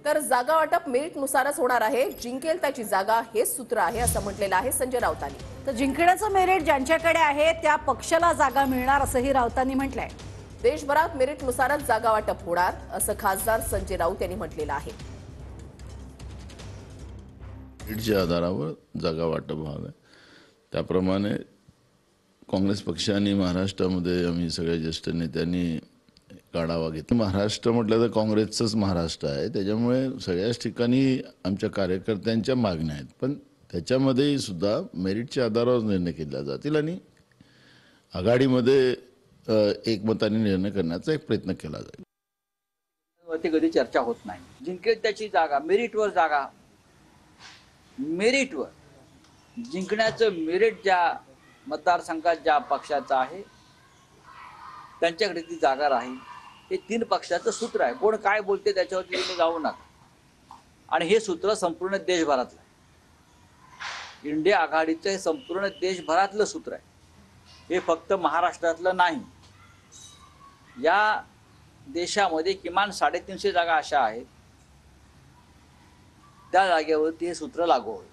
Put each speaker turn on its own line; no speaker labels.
तर जागा वाटप मेरिटनुसारच होणार आहे. जिंकेल त्याची जागा हेच सूत्र आहे असं म्हटलेलं आहे संजय राऊतांनी.
तर जिंकण्याचं मेरिट ज्यांच्याकडे आहे त्या पक्षाला जागा मिळणार असंही राऊतांनी म्हटलंय.
देशभरात मेरिटनुसारच जागा वाटप होणार असं खासदार संजय राऊत यांनी म्हटलेलं आहे.
मेरिटच्या आधारावर जागा वाटप व्हावे त्याप्रमाणे काँग्रेस पक्षाने महाराष्ट्रामध्ये आम्ही सगळ्या ज्येष्ठ नेत्यांनी काढावा घेतला. महाराष्ट्र म्हटलं तर काँग्रेसचंच महाराष्ट्र आहे, त्याच्यामुळे सगळ्याच ठिकाणी आमच्या कार्यकर्त्यांच्या मागण्या आहेत, पण त्याच्यामध्येही सुद्धा मेरिटच्या आधारावर निर्णय केले जातील आणि आघाडीमध्ये एकमताने निर्णय करण्याचा एक प्रयत्न केला जाईल.
वरती कधी चर्चा होत नाही. जिंकेल त्याची जागा, मेरिटवर जागा, मेरिटवर जिंकण्याचं मेरिट ज्या मतदारसंघात ज्या पक्षाचा आहे त्यांच्याकडे ती जागा राहील. हे तीन पक्षाचं सूत्र आहे. कोण काय बोलते त्याच्यावरती तुम्ही जाऊ नका. आणि हे सूत्र संपूर्ण देशभरातलं आहे. इंडिया आघाडीचं हे संपूर्ण देशभरातलं सूत्र आहे. हे फक्त महाराष्ट्रातलं नाही. या देशामध्ये किमान 350 जागा अशा आहेत त्या जागेवरती हे सूत्र लागू होईल.